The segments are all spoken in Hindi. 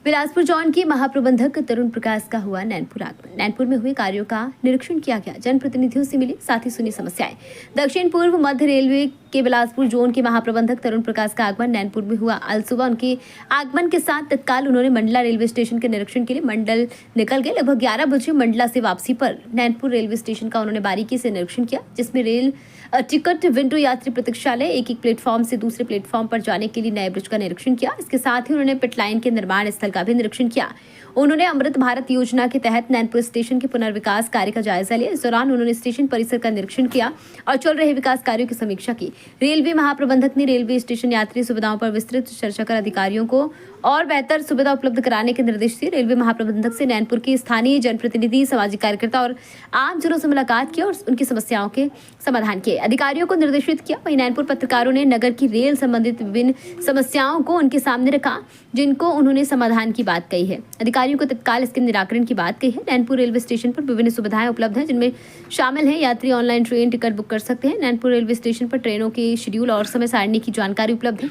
बिलासपुर जोन के महाप्रबंधक तरुण प्रकाश का हुआ नैनपुर आगमन। नैनपुर में हुए कार्यों का निरीक्षण किया गया, जनप्रतिनिधियों से मिले, साथ ही सुनी समस्याएं। दक्षिण पूर्व मध्य रेलवे के बिलासपुर जोन के महाप्रबंधक तरुण प्रकाश का आगमन नैनपुर में हुआ। आज सुबह उनके आगमन के साथ तत्काल उन्होंने मंडला रेलवे स्टेशन के निरीक्षण के लिए मंडल निकल गए। लगभग 11 बजे मंडला से वापसी पर नैनपुर रेलवे स्टेशन का उन्होंने बारीकी से निरीक्षण किया, जिसमें रेल टिकट विंडो, यात्री प्रतीक्षालय, एक प्लेटफॉर्म से दूसरे प्लेटफॉर्म पर जाने के लिए नए ब्रिज का निरीक्षण किया। इसके साथ ही उन्होंने पिट लाइन के निर्माण स्थल का भी निरीक्षण किया। उन्होंने अमृत भारत योजना के तहत नैनपुर स्टेशन के पुनर्विकास कार्य का जायजा लिया। इस दौरान उन्होंने स्टेशन परिसर का निरीक्षण किया और चल रहे विकास कार्यों की समीक्षा की। रेलवे महाप्रबंधक ने रेलवे स्टेशन यात्री सुविधाओं पर विस्तृत चर्चा कर अधिकारियों को और बेहतर सुविधा उपलब्ध कराने के निर्देश दिए। रेलवे महाप्रबंधक से नैनपुर के स्थानीय जनप्रतिनिधि, सामाजिक कार्यकर्ता और आमजनों से मुलाकात की और उनकी समस्याओं के समाधान किए, अधिकारियों को निर्देशित किया। वहीं नैनपुर पत्रकारों ने नगर की रेल संबंधित विभिन्न समस्याओं को उनके सामने रखा, जिनको उन्होंने समाधान की बात कही है। अधिकारियों को तत्काल इसके निराकरण की बात कही है। नैनपुर रेलवे स्टेशन पर विभिन्न सुविधाएं उपलब्ध हैं, जिनमें शामिल है यात्री ऑनलाइन ट्रेन टिकट बुक कर सकते हैं। नैनपुर रेलवे स्टेशन पर ट्रेनों के शेड्यूल और समय सारणी की जानकारी उपलब्ध है।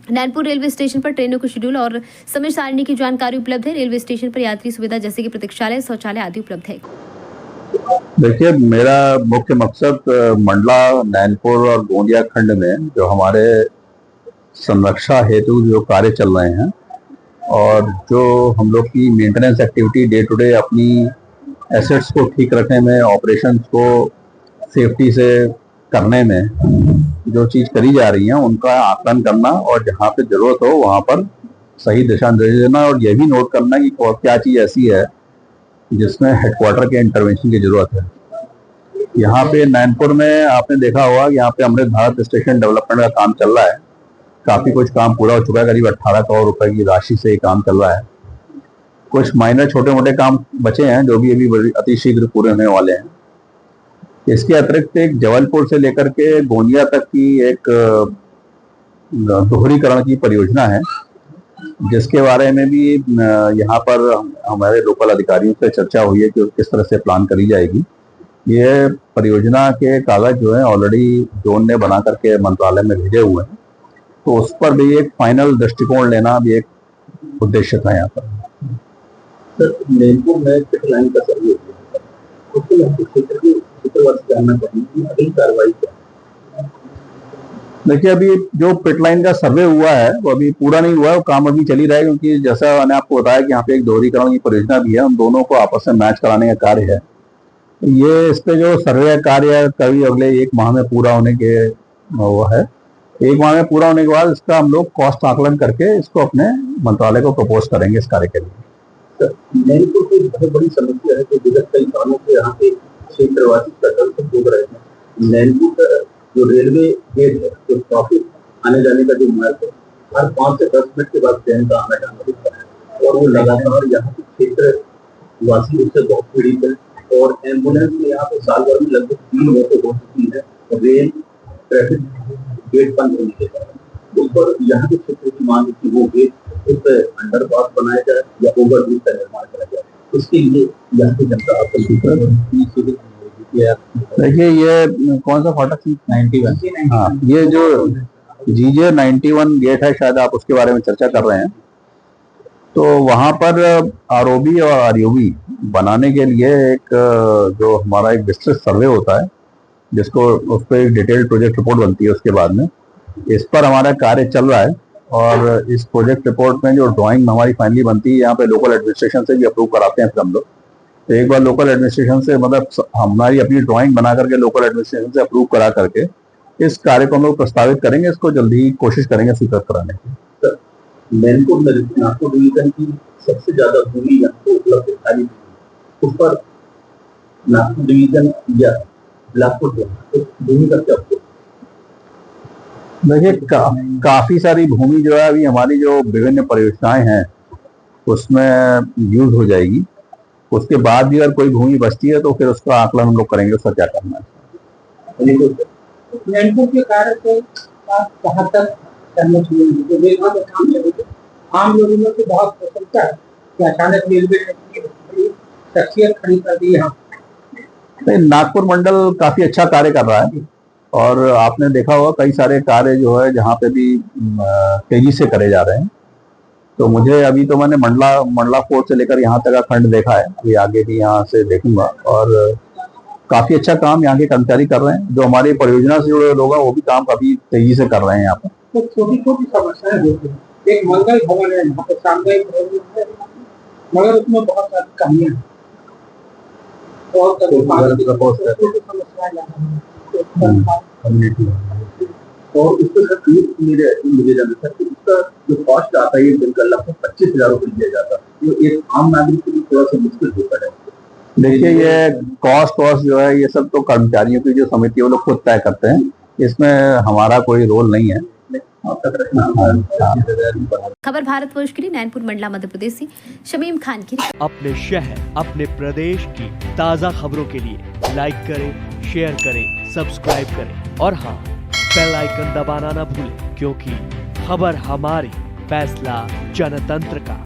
नैनपुर रेलवे स्टेशन पर ट्रेनों के शेड्यूल और समय सारणी की जानकारी उपलब्ध है। रेलवे स्टेशन पर यात्री सुविधा जैसे कि प्रतीक्षालय, शौचालय आदि उपलब्ध है। देखिए, मेरा मुख्य मकसद मंडला, नैनपुर और गोंदिया खंड में जो हमारे संरक्षा हेतु जो कार्य चल रहे हैं और जो हम लोग की maintenance activity day to day अपनी एसेट्स को ठीक रखने में, ऑपरेशंस को सेफ्टी से करने में जो चीज करी जा रही है उनका आकलन करना और जहाँ पे जरूरत हो वहाँ पर सही दिशा निर्देश देना और यह भी नोट करना कि क्या चीज ऐसी है जिसमें हेडक्वार्टर के इंटरवेंशन की जरूरत है। यहाँ पे नैनपुर में आपने देखा होगा, यहाँ पे अमृत भारत स्टेशन डेवलपमेंट का काम चल रहा है। काफी कुछ काम पूरा हो चुका है, करीब 18 करोड़ रुपए की राशि से ये काम चल रहा है। कुछ माइनर छोटे मोटे काम बचे हैं जो भी अभी अति शीघ्र पूरे होने वाले हैं। इसके अतिरिक्त एक जबलपुर से लेकर के गोंदिया तक की एक दोहरीकरण की परियोजना है, जिसके बारे में भी यहाँ पर हमारे लोकल अधिकारियों से चर्चा हुई है कि किस तरह से प्लान करी जाएगी। ये परियोजना के कागज जो है ऑलरेडी जोन ने बना करके मंत्रालय में भेजे हुए हैं, तो उस पर भी एक फाइनल दृष्टिकोण लेना भी एक उद्देश्य था यहाँ पर। सर, नैनपुर में पिट लाइन का सर्वे जानना चाहिए अगली कार्रवाई क्या? देखिए, अभी जो पिट लाइन का सर्वे हुआ है वो अभी पूरा नहीं हुआ है, वो काम अभी चल ही रहा है, क्योंकि जैसा मैंने आपको बताया कि यहाँ पे एक दोहरीकरण की परियोजना भी है, उन दोनों को आपस में मैच कराने का कार्य है। ये इस पे जो सर्वे कार्य कभी अगले 1 माह में पूरा होने के वो है। 1 माह में पूरा होने के बाद इसका हम लोग कॉस्ट आकलन करके इसको अपने मंत्रालय को प्रपोज करेंगे इस कार्य के लिए। नैनपुर की बहुत बड़ी समस्या है कि विगत कई सालों से यहाँ पे क्षेत्रवासी प्रकल्प हो रहे हैं। नैनपुर का जो रेलवे गेट है, जो ट्रैफिक आने जाने का जो मार्ग है, हर 5 से 10 मिनट के बाद ट्रेन का आना जाना होता है और वो लगातार यहाँ के क्षेत्रवासी उससे बहुत पीड़ित है और एम्बुलेंस में यहाँ पे साल भर में लगभग 3 मौतें हो चुकी है। रेल ट्रैफिक गेट बंद होने के कारण उस पर यहाँ के क्षेत्र की मांग की वो गेट उस पर अंडरपास बनाया जाए या ओवरब्रिज का निर्माण करा जाए। इसके लिए यहाँ की जनता आपको देखिए, ये कौन सा फाटक? 91। हाँ, ये जो GJ 91 गेट है, शायद आप उसके बारे में चर्चा कर रहे हैं। तो वहां पर ROB और RUB बनाने के लिए एक जो हमारा एक विस्तृत सर्वे होता है, जिसको उस पर एक डिटेल्ड प्रोजेक्ट रिपोर्ट बनती है। उसके बाद में इस पर हमारा कार्य चल रहा है और इस प्रोजेक्ट रिपोर्ट में जो ड्राइंग हमारी फाइनली बनती है, यहाँ पे लोकल एडमिनिस्ट्रेशन से भी अप्रूव कराते हैं फिर हम लोग। तो एक बार लोकल एडमिनिस्ट्रेशन से, मतलब हमारी अपनी ड्राइंग बना करके लोकल एडमिनिस्ट्रेशन से अप्रूव करा करके इस कार्य को हम लोग प्रस्तावित करेंगे। इसको जल्दी ही कोशिश करेंगे स्वीकृत कराने की। नैनपुर में नागपुर डिवीजन की सबसे ज्यादा भूमि यहाँ पे उपलब्ध है, उस पर नागपुर डिवीजन या बिलासपुर भूमि का क्या? देखिए, काफी सारी भूमि जो है अभी हमारी जो विभिन्न परियोजनाएं हैं उसमें यूज हो जाएगी। उसके बाद भी अगर कोई भूमि बचती है तो फिर उसका आकलन हम लोग करेंगे, उसका क्या करना है। नैनपुर के कार्य को कहाँ तक करना चाहिए? आम लोगों में तो बहुत प्रसन्नता है कि अचानक रेलवे ने शख्सियत खड़ी कर दी। यहाँ नागपुर मंडल काफी अच्छा कार्य कर रहा है और आपने देखा होगा कई सारे कार्य जो है जहाँ पे भी तेजी से करे जा रहे हैं। तो मुझे अभी तो मैंने मंडला फोर्ट से लेकर यहाँ तक का खंड देखा है, अभी आगे भी यहाँ से देखूंगा। और काफी अच्छा काम यहाँ के कर्मचारी कर रहे हैं, जो हमारी परियोजना से जुड़े लोग हैं वो भी काम काफी तेजी से कर रहे हैं यहाँ पर। तो छोटी छोटी समस्याएं होती हैं। एक मंगल भवन है यहाँ पे सामुदायिक भवन है, मगर उसमें बहुत सारी कमियां हैं। बहुत सारी समस्याएं और उसके साथ मुझे जानना था कि उसका जो कॉस्ट आता है ये बिल्कुल लगभग 25,000 रुपये दिया जाता है, जो एक आम नागरिक के लिए थोड़ा सा मुश्किल होता है। देखिए, ये कॉस्ट जो है ये सब तो कर्मचारियों की जो समिति है वो लोग खुद तय करते हैं, इसमें हमारा कोई रोल नहीं है। खबर भारतवर्ष के लिए नैनपुर मंडला मध्य प्रदेश से शमीम खान की रिपोर्ट। अपने शहर अपने प्रदेश की ताज़ा खबरों के लिए लाइक करें, शेयर करें, सब्सक्राइब करें और हाँ, बेल आइकन दबाना ना भूलें, क्योंकि खबर हमारी, फैसला जनतंत्र का।